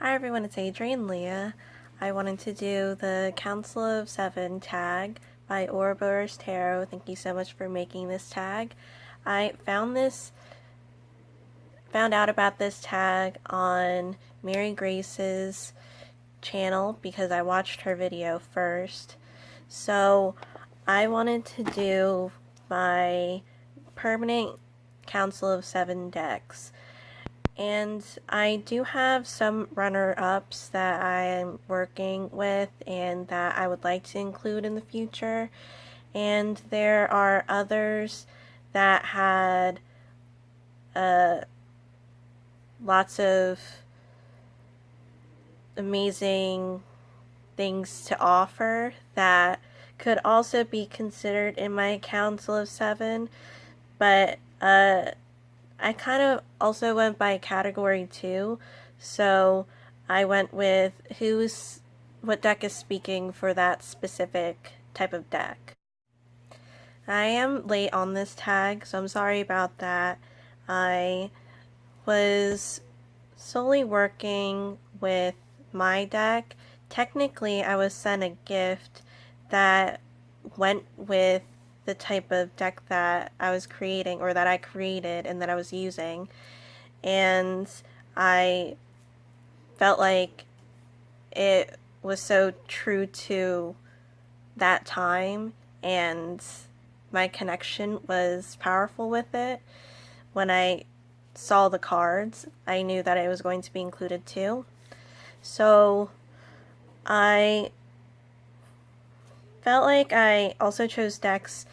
Hi everyone, it's Adrian Leah. I wanted to do the Council of Seven tag by Ouroboros Tarot. Thank you so much for making this tag. I found out about this tag on Mary Grace's channel because I watched her video first. So I wanted to do my permanent Council of Seven decks. And I do have some runner-ups that I am working with and that I would like to include in the future. And there are others that had lots of amazing things to offer that could also be considered in my Council of Seven. But I kind of also went by category too, so I went with what deck is speaking for that specific type of deck. I am late on this tag, so I'm sorry about that. I was solely working with my deck. Technically, I was sent a gift that went with the type of deck that I was creating, or that I created and that I was using, and I felt like it was so true to that time, and my connection was powerful with it. When I saw the cards, I knew that it was going to be included too. So I felt like I also chose decks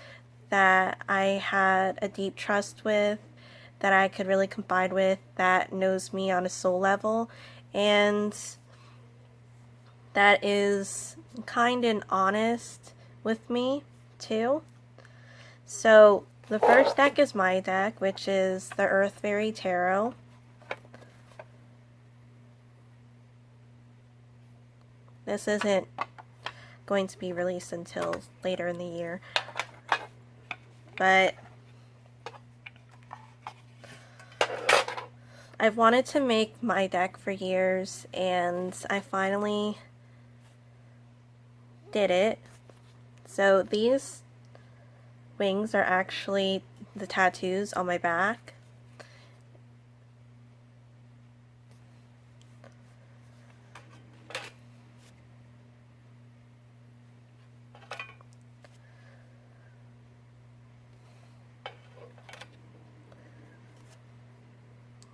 that I had a deep trust with, that I could really confide with, that knows me on a soul level, and that is kind and honest with me too. So the first deck is my deck, which is the Faery Tarot. This isn't going to be released until later in the year, but I've wanted to make my deck for years, and I finally did it. So these wings are actually the tattoos on my back.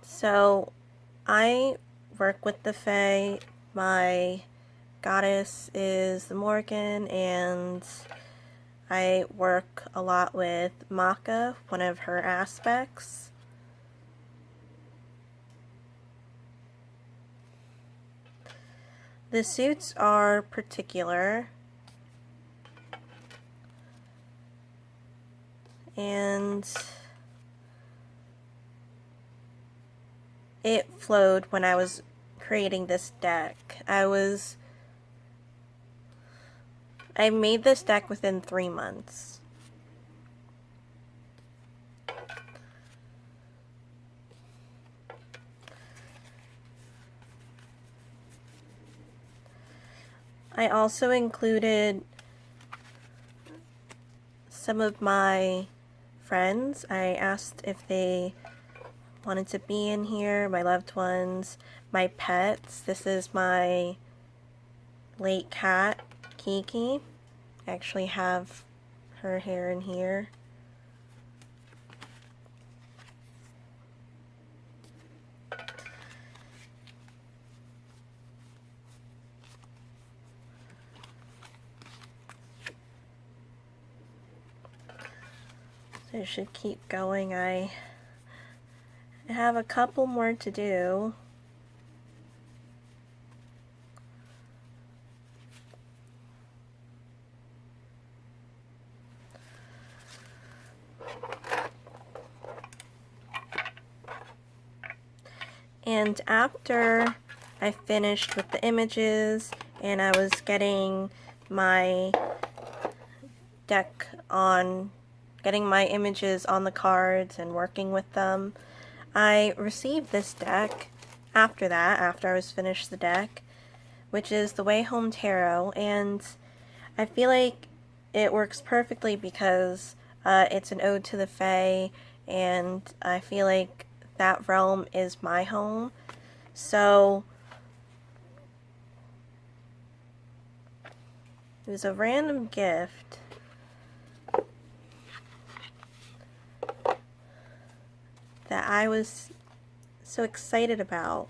So I work with the Fae. My goddess is the Morgan, and I work a lot with Maka, one of her aspects. The suits are particular, and it flowed when I was creating this deck. I made this deck within 3 months. I also included some of my friends. I asked if they wanted to be in here, my loved ones, my pets. This is my late cat, Kiki. I actually have her hair in here. So I should keep going. I have a couple more to do. And after I finished with the images and I was getting my deck on, getting my images on the cards and working with them, I received this deck after that, after I was finished the deck, which is the Wayhome Tarot, and I feel like it works perfectly because it's an ode to the Fae, and I feel like that realm is my home. So it was a random gift that I was so excited about.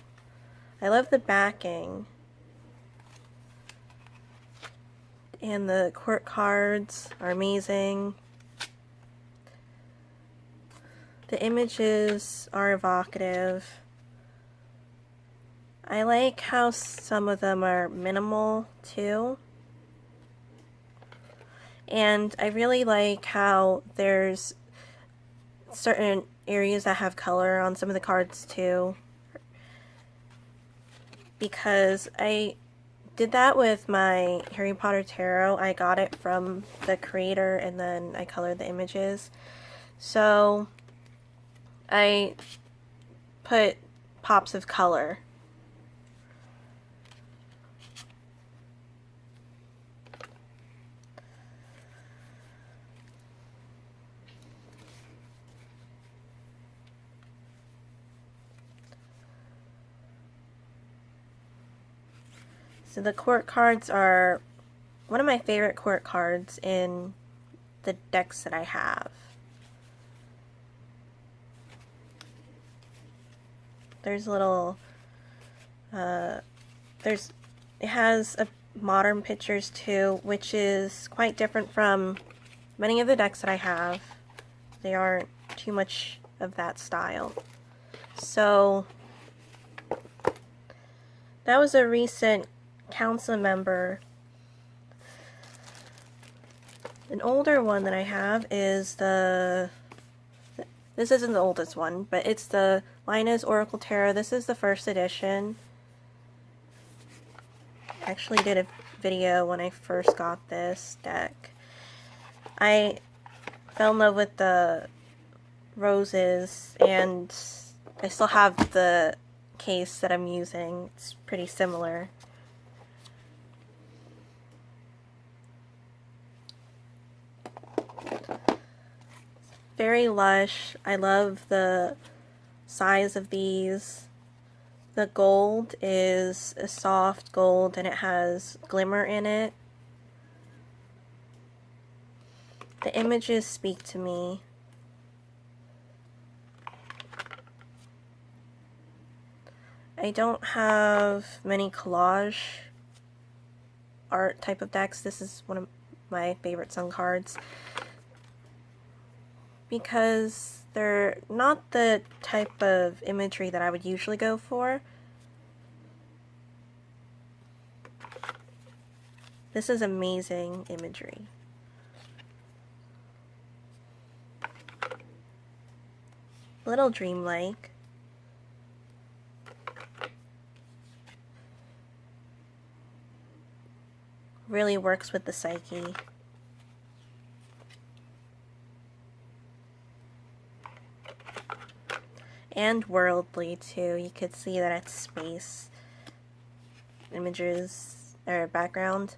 I love the backing. And the court cards are amazing. The images are evocative. I like how some of them are minimal too. And I really like how there's certain areas that have color on some of the cards too. Because I did that with my Harry Potter tarot. I got it from the creator and then I colored the images. So I put pops of color. So the court cards are one of my favorite court cards in the decks that I have. There's a little, it has a modern pictures too, which is quite different from many of the decks that I have. They aren't too much of that style. So that was a recent council member. An older one that I have is this isn't the oldest one, but it's the Lioness Oracle Tarot. This is the first edition. I actually did a video when I first got this deck. I fell in love with the roses, and I still have the case that I'm using. It's pretty similar. Very lush. I love the size of these. The gold is a soft gold and it has glimmer in it. The images speak to me. I don't have many collage art type of decks. This is one of my favorite Sun cards because they're not the type of imagery that I would usually go for. This is amazing imagery. A little dreamlike. Really works with the psyche. And worldly too. You could see that it's space images or background.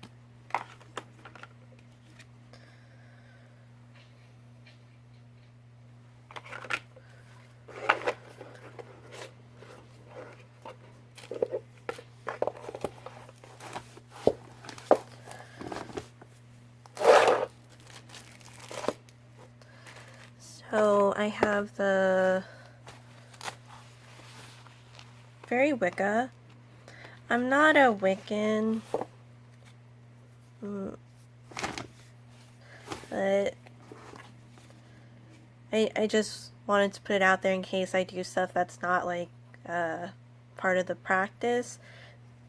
So I have the Faery Wicca. I'm not a Wiccan, but I just wanted to put it out there in case I do stuff that's not like part of the practice.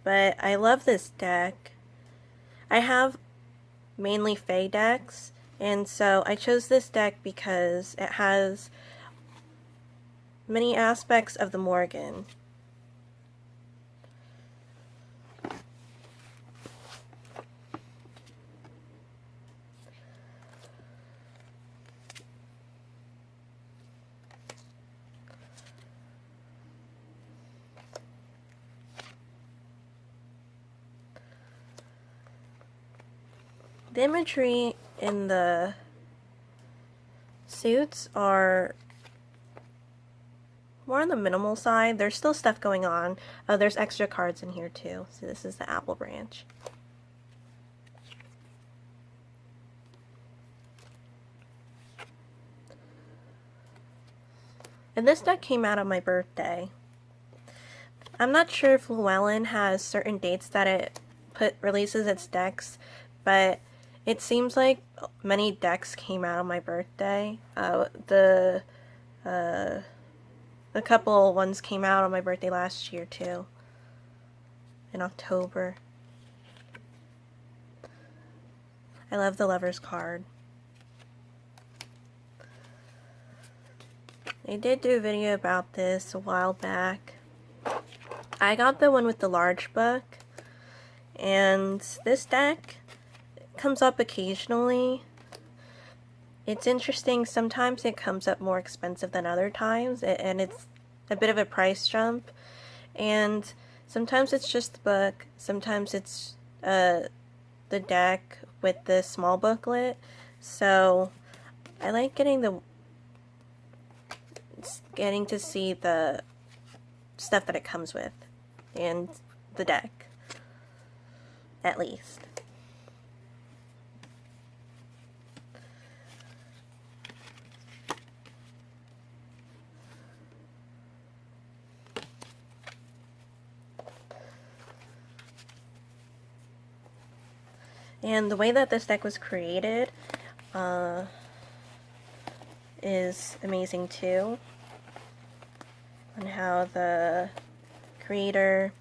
But I love this deck. I have mainly Fae decks, and so I chose this deck because it has many aspects of the Morgan. The imagery in the suits are more on the minimal side. There's still stuff going on. There's extra cards in here too. So this is the apple branch. And this deck came out on my birthday. I'm not sure if Llewellyn has certain dates that it releases its decks, but it seems like many decks came out on my birthday. A couple ones came out on my birthday last year too, in October. I love the Lover's card. I did do a video about this a while back. I got the one with the large book, and this deck comes up occasionally. It's interesting, sometimes it comes up more expensive than other times, and it's a bit of a price jump, and sometimes it's just the book, sometimes it's the deck with the small booklet. So I like getting to see the stuff that it comes with and the deck, at least. And the way that this deck was created is amazing too, on how the creator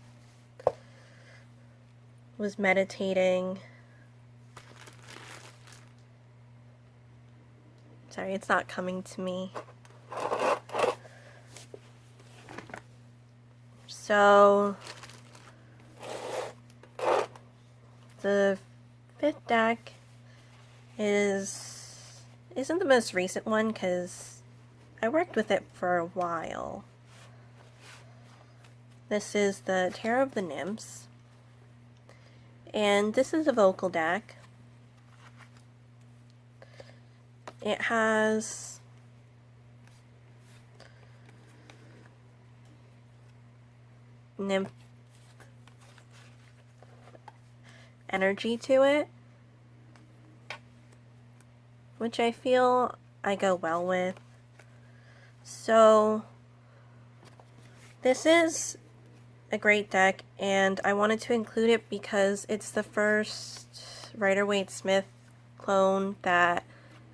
was meditating. Sorry, it's not coming to me. So the fifth deck isn't the most recent one because I worked with it for a while. This is the Tarot of the Nymphs, and this is a vocal deck. It has nymph energy to it, which I feel I go well with. So this is a great deck, and I wanted to include it because it's the first Rider-Waite-Smith clone that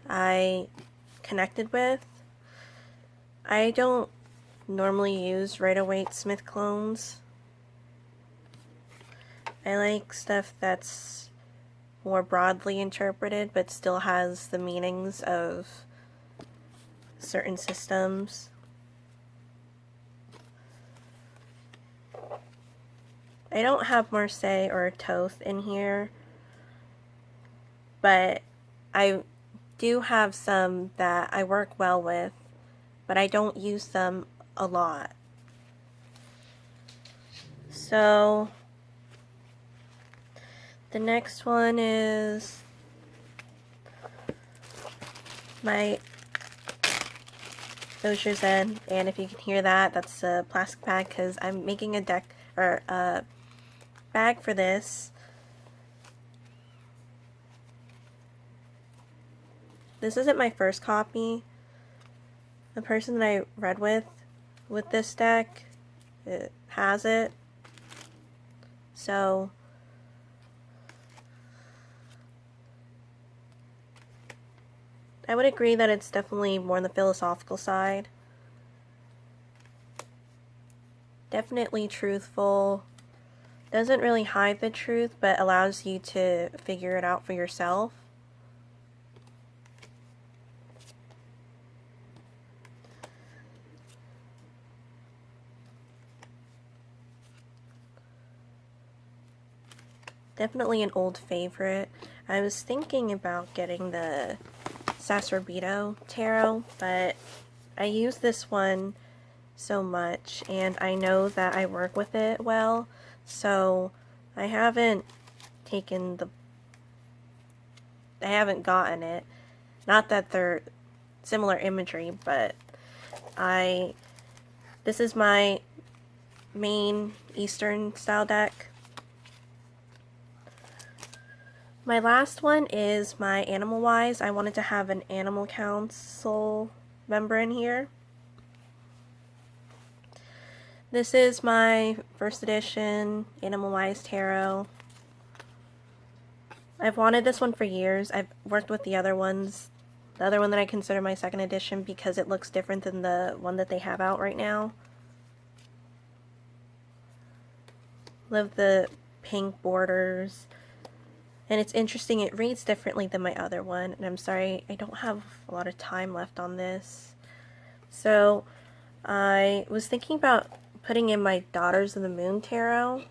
I connected with. I don't normally use Rider-Waite-Smith clones. I like stuff that's more broadly interpreted but still has the meanings of certain systems. I don't have Marseille or Thoth in here, but I do have some that I work well with, but I don't use them a lot. So the next one is my Osho Zen, and if you can hear that, that's a plastic bag because I'm making a deck or a bag for this. This isn't my first copy. The person that I read with this deck, it has it. So I would agree that it's definitely more on the philosophical side. Definitely truthful. Doesn't really hide the truth, but allows you to figure it out for yourself. Definitely an old favorite. I was thinking about getting the Ouroboros Tarot, but I use this one so much, and I know that I work with it well, so I haven't taken the I haven't gotten it. Not that they're similar imagery, but this is my main Eastern style deck. My last one is my Animal Wise. I wanted to have an Animal Council member in here. This is my first edition Animal Wise Tarot. I've wanted this one for years. I've worked with the other ones. The other one that I consider my second edition because it looks different than the one that they have out right now. Love the pink borders. And it's interesting, it reads differently than my other one. And I'm sorry, I don't have a lot of time left on this. So, I was thinking about putting in my Daughters of the Moon Tarot,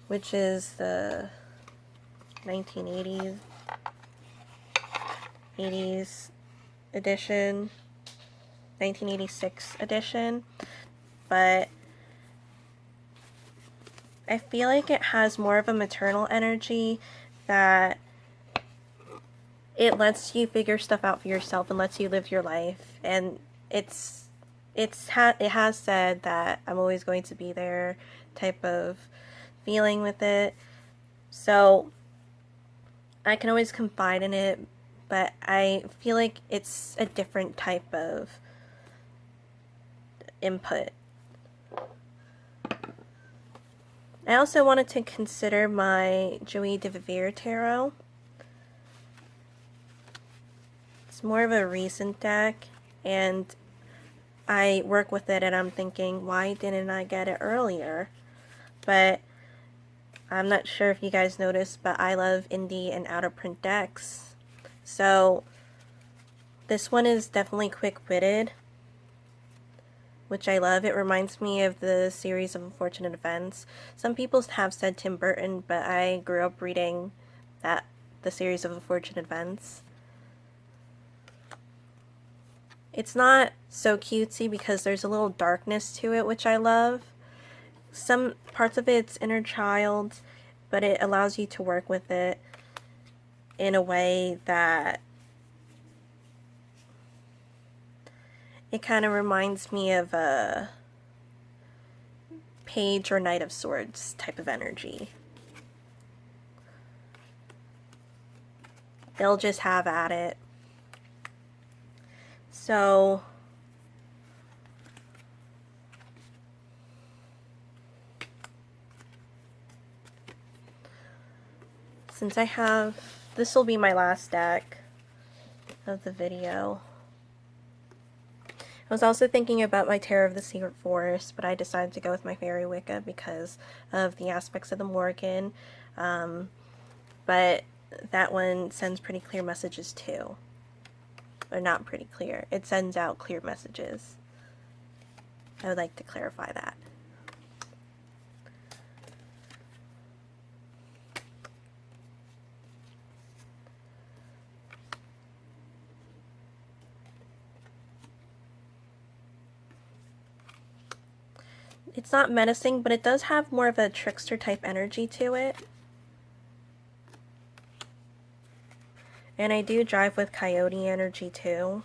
which is the 1980s edition, 1986 edition, but I feel like it has more of a maternal energy, that it lets you figure stuff out for yourself and lets you live your life, and it has said that I'm always going to be there type of feeling with it, so I can always confide in it, but I feel like it's a different type of input. I also wanted to consider my Joie de Vivre Tarot. It's more of a recent deck, and I work with it and I'm thinking, why didn't I get it earlier? But I'm not sure if you guys noticed, but I love indie and out of print decks. So this one is definitely quick-witted, which I love. It reminds me of the series of Unfortunate Events. Some people have said Tim Burton, but I grew up reading the series of Unfortunate Events. It's not so cutesy because there's a little darkness to it, which I love. Some parts of it's inner child, but it allows you to work with it in a way that it kind of reminds me of a Page or Knight of Swords type of energy. They'll just have at it. So since I have, this will be my last deck of the video. I was also thinking about my Tarot of the Secret Forest, but I decided to go with my Faery Wicca because of the aspects of the Morgan. But that one sends pretty clear messages too. Or not pretty clear. It sends out clear messages. I would like to clarify that. It's not menacing, but it does have more of a trickster type energy to it. And I do drive with coyote energy too.